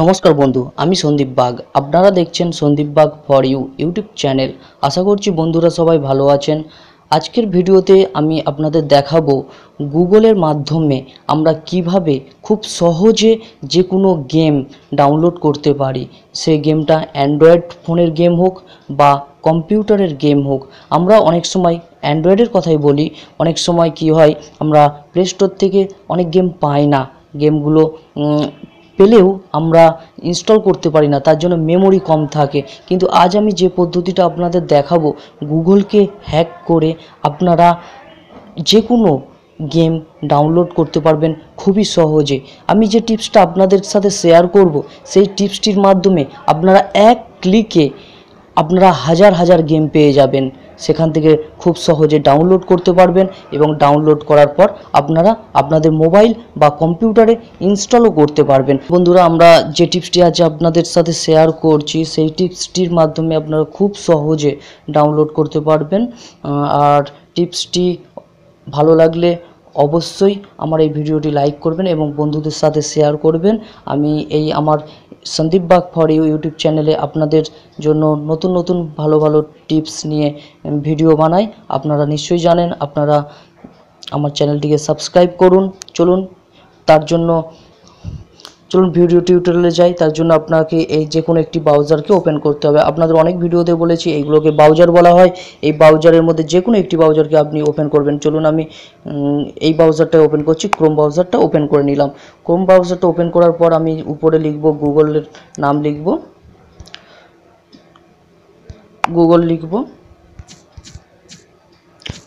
নমস্কার বন্ধু, আমি সন্দীপ বাগ। আপনারা দেখছেন Sandeep Bag for you YouTube channel. আশা করছি বন্ধুরা সবাই ভালো আছেন। আজকের ভিডিওতে আমি আপনাদের দেখাবো গুগলের মাধ্যমে আমরা কিভাবে খুব সহজে যে কোনো গেম ডাউনলোড করতে পারি। সেই গেমটা অ্যান্ড্রয়েড ফোনের গেম হোক বা কম্পিউটারের গেম হোক। আমরা অনেক সময় অ্যান্ড্রয়েডের কথাই বলি, অনেক সময় কি হয় আমরা প্লে স্টোর থেকে অনেক গেম পাই না। গেমগুলো পেলেও আমরা ইনস্টল করতে পারি না, তার জন্য মেমোরি কম থাকে। কিন্তু আজ আমি যে পদ্ধতিটা আপনাদের দেখাবো, গুগলকে হ্যাক করে আপনারা যে কোনো গেম ডাউনলোড করতে পারবেন খুবই সহজে। আমি যে টিপসটা আপনাদের সাথে শেয়ার করব, সেই টিপসটির মাধ্যমে আপনারা এক ক্লিকে আপনারা হাজার হাজার গেম পেয়ে যাবেন। সেখান থেকে খুব সহজে ডাউনলোড করতে পারবেন এবং ডাউনলোড করার পর আপনারা আপনাদের মোবাইল বা কম্পিউটারে ইনস্টলও করতে পারবেন। বন্ধুরা, আমরা যে টিপসটি আজ আপনাদের সাথে শেয়ার করছি, সেই টিপসটির মাধ্যমে আপনারা খুব সহজে ডাউনলোড করতে পারবেন। আর টিপসটি ভালো লাগলে অবশ্যই আমার এই ভিডিওটি লাইক করবেন এবং বন্ধুদের সাথে শেয়ার করবেন। আমি আমার Sandeep Bag for you YouTube চ্যানেলে আপনাদের জন্য নতুন নতুন ভালো ভালো টিপস নিয়ে ভিডিও বানাই। আপনারা নিশ্চয়ই জানেন, আপনারা আমার চ্যানেলটিকে সাবস্ক্রাইব করুন। চলুন ভিডিও টিউটোরিয়ালে যাই। তার জন্য আপনাকে এই যে কোনো একটি ব্রাউজারকে ওপেন করতে হবে। আপনাদের অনেক ভিডিওতে বলেছি এইগুলোকে ব্রাউজার বলা হয়। এই ব্রাউজারের মধ্যে যে কোনো একটি ব্রাউজারকে আপনি ওপেন করবেন। চলুন আমি এই ব্রাউজারটা ওপেন করছি। ক্রোম ব্রাউজারটা ওপেন করে নিলাম। ক্রোম ব্রাউজারটা ওপেন করার পর আমি উপরে লিখব, গুগলের নাম লিখব,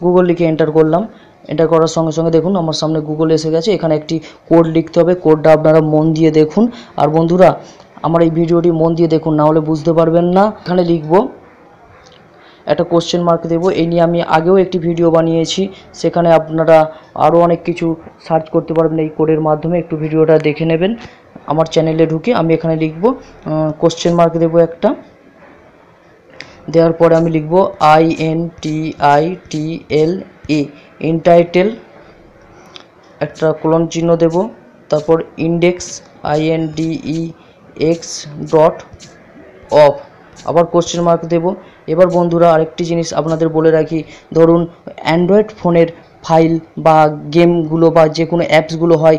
গুগল লিখে এন্টার করলাম। এন্টার করার সঙ্গে সঙ্গে দেখুন আমার সামনে গুগল এসে গেছে। এখানে একটি কোড লিখতে হবে। কোডটা আপনারা মন দিয়ে দেখুন। আর বন্ধুরা, আমার এই ভিডিওটি মন দিয়ে দেখুন, না হলে বুঝতে পারবেন না। এখানে লিখব, একটা কোশ্চেন মার্ক দেব। এই নিয়ে আমি আগেও একটি ভিডিও বানিয়েছি, সেখানে আপনারা আরও অনেক কিছু সার্চ করতে পারবেন এই কোডের মাধ্যমে। একটু ভিডিওটা দেখে নেবেন। আমার চ্যানেলে ঢুকে আমি এখানে লিখব, কোশ্চেন মার্ক দেব একটা। দেওয়ার পরে আমি লিখব INTITLE, ইনটাইটেল, একটা কোলন চিহ্ন দেব। তারপর ইন্ডেক্স, INDEX.OFF, আবার কোশ্চেন মার্ক দেব। এবার বন্ধুরা, আরেকটি জিনিস আপনাদের বলে রাখি, ধরুন অ্যান্ড্রয়েড ফোনের ফাইল বা গেমগুলো বা যে কোনো অ্যাপসগুলো হয়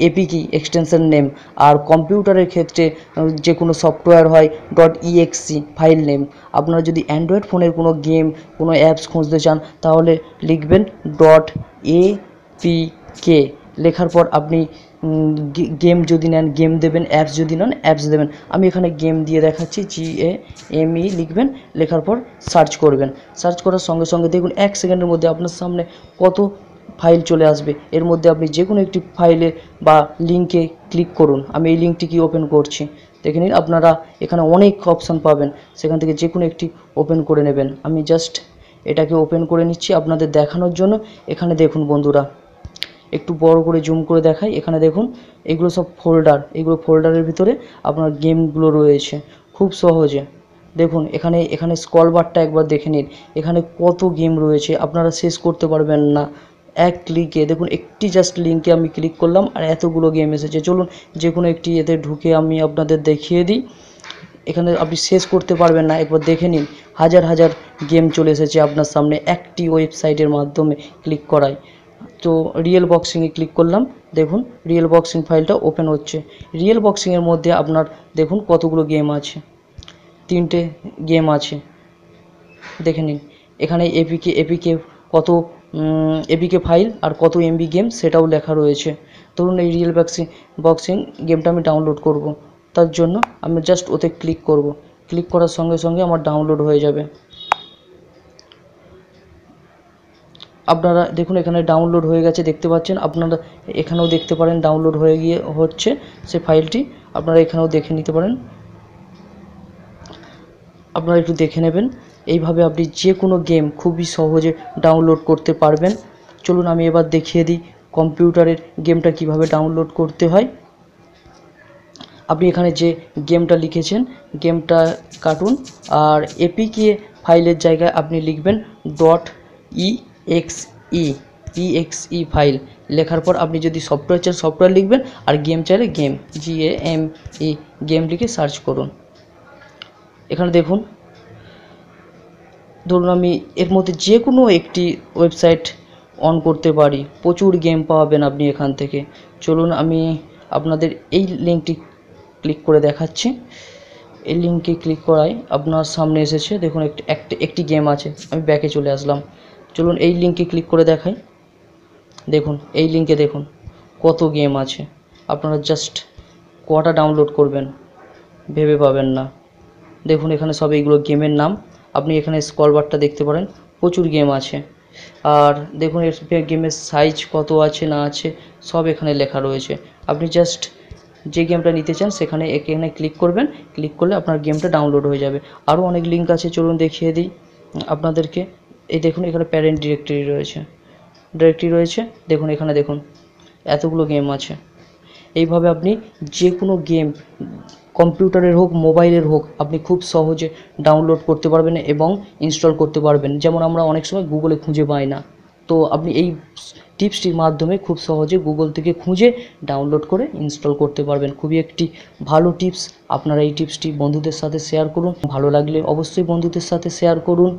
.apk এক্সটেনশন নেম, আর কম্পিউটারের ক্ষেত্রে যে কোনো সফটওয়্যার হয় .exe ফাইল নেম। আপনারা যদি অ্যান্ড্রয়েড ফোনের কোনো গেম, কোনো অ্যাপস খুঁজতে চান, তাহলে লিখবেন .apk। লেখার পর আপনি গেম যদি নেন গেম দেবেন, অ্যাপস যদি নেন অ্যাপস দেবেন। আমি এখানে গেম দিয়ে দেখাচ্ছি, GAME লিখবেন। লেখার পর সার্চ করবেন। সার্চ করার সঙ্গে সঙ্গে দেখুন 1 সেকেন্ডের মধ্যে আপনার সামনে কত ফাইল চলে আসবে। এর মধ্যে আপনি যে কোনো একটি ফাইলে বা লিঙ্কে ক্লিক করুন। আমি এই লিঙ্কটিকে ওপেন করছি। দেখে নিন, আপনারা এখানে অনেক অপশান পাবেন, সেখান থেকে যে কোনো একটি ওপেন করে নেবেন। আমি জাস্ট এটাকে ওপেন করে নিচ্ছি আপনাদের দেখানোর জন্য। এখানে দেখুন বন্ধুরা, একটু বড় করে জুম করে দেখাই। এখানে দেখুন, এগুলো সব ফোল্ডার। এগুলো ফোল্ডারের ভিতরে আপনার গেমগুলো রয়েছে খুব সহজে। দেখুন এখানে স্ক্রল বারটা একবার দেখে নিন, এখানে কত গেম রয়েছে, আপনারা শেষ করতে পারবেন না এক ক্লিকে। দেখুন, একটি জাস্ট লিঙ্কে আমি ক্লিক করলাম আর এতগুলো গেম এসেছে। চলুন যে কোনো একটি এতে ঢুকে আমি আপনাদের দেখিয়ে দিই। এখানে আপনি শেষ করতে পারবেন না, একবার দেখে নিন হাজার হাজার গেম চলে এসেছে আপনার সামনে একটি ওয়েবসাইটের মাধ্যমে ক্লিক করায়। তো রিয়েল বক্সিংয়ে ক্লিক করলাম। দেখুন রিয়েল বক্সিং ফাইলটা ওপেন হচ্ছে। রিয়েল বক্সিংয়ের মধ্যে আপনার দেখুন কতগুলো গেম আছে, 3টে গেম আছে। দেখে নিন এখানে এপিকে কত এপিকে ফাইল আর কত MB গেম সেটাও লেখা রয়েছে। ধরুন এই রিয়েল বক্সিং গেমটা আমি ডাউনলোড করব, তার জন্য আমি জাস্ট ওতে ক্লিক করব। ক্লিক করার সঙ্গে সঙ্গে আমার ডাউনলোড হয়ে যাবে। আপনারা দেখুন এখানে ডাউনলোড হয়ে গেছে, দেখতে পাচ্ছেন। আপনারা এখানেও দেখতে পারেন ডাউনলোড হয়ে গিয়ে হচ্ছে সে ফাইলটি। আপনারা এখানেও দেখে নিতে পারেন, আপনারা একটু দেখে নেবেন। এইভাবে আপনি যে কোনো গেম খুবই সহজে ডাউনলোড করতে পারবেন। চলুন আমি এবার দেখিয়ে দিই কম্পিউটারের গেমটা কিভাবে ডাউনলোড করতে হয়। আপনি এখানে যে গেমটা লিখেছেন গেমটা কাটুন, আর এপিকে ফাইলের জায়গায় আপনি লিখবেন .exe। exe ফাইল লেখার পর আপনি যদি সফটওয়্যার চান সফটওয়্যার লিখবেন, আর গেম চাইলে গেম GAME গেম লিখে সার্চ করুন। এখানে দেখুন, ধরুন আমি এর মধ্যে যে কোনো একটি ওয়েবসাইট অন করতে পারি, প্রচুর গেম পাবেন আপনি এখান থেকে। চলুন আমি আপনাদের এই লিঙ্কটি ক্লিক করে দেখাচ্ছি। এই লিঙ্কে ক্লিক করাই আপনার সামনে এসেছে, দেখুন একটি গেম আছে। আমি ব্যাকে চলে আসলাম। চলুন এই লিঙ্কে ক্লিক করে দেখাই। দেখুন এই লিঙ্কে দেখুন কত গেম আছে। আপনারা জাস্ট কটা ডাউনলোড করবেন ভেবে পাবেন না। দেখুন এখানে সব এইগুলো গেমের নাম। আপনি এখানে স্ক্রল বারটা দেখতে পারেন, প্রচুর গেম আছে। আর দেখুন এর গেমের সাইজ কত আছে না আছে সব এখানে লেখা রয়েছে। আপনি জাস্ট যে গেমটা নিতে চান এখানে ক্লিক করবেন। ক্লিক করলে আপনার গেমটা ডাউনলোড হয়ে যাবে। আরও অনেক লিঙ্ক আছে, চলুন দেখিয়ে দিই আপনাদেরকে। এই দেখুন এখানে প্যারেন্ট ডিরেক্টরি রয়েছে। দেখুন এখানে দেখুন এতগুলো গেম আছে। এইভাবে আপনি যে কোনো গেম কম্পিউটারের হোক মোবাইলের হোক আপনি খুব সহজে ডাউনলোড করতে পারবেন এবং ইনস্টল করতে পারবেন। যেমন আমরা অনেক সময় গুগলে খুঁজে পাই না, তো আপনি এই টিপসটির মাধ্যমে খুব সহজে গুগল থেকে খুঁজে ডাউনলোড করে ইনস্টল করতে পারবেন। খুবই একটি ভালো টিপস। আপনারা এই টিপসটি বন্ধুদের সাথে শেয়ার করুন। ভালো লাগলে অবশ্যই বন্ধুদের সাথে শেয়ার করুন।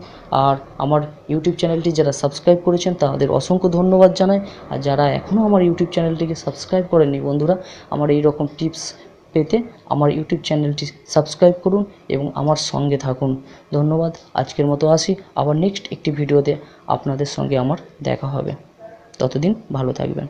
আর আমার ইউটিউব চ্যানেলটি যারা সাবস্ক্রাইব করেছেন তাদের অসংখ্য ধন্যবাদ জানাই। আর যারা এখনও আমার ইউটিউব চ্যানেলটিকে সাবস্ক্রাইব করেননি বন্ধুরা, আমার এই রকম টিপস পেতে আমার ইউটিউব চ্যানেলটি সাবস্ক্রাইব করুন এবং আমার সঙ্গে থাকুন। ধন্যবাদ। আজকের মতো আসি, আবার নেক্সট একটি ভিডিওতে আপনাদের সঙ্গে আমার দেখা হবে। ততদিন ভালো থাকবেন।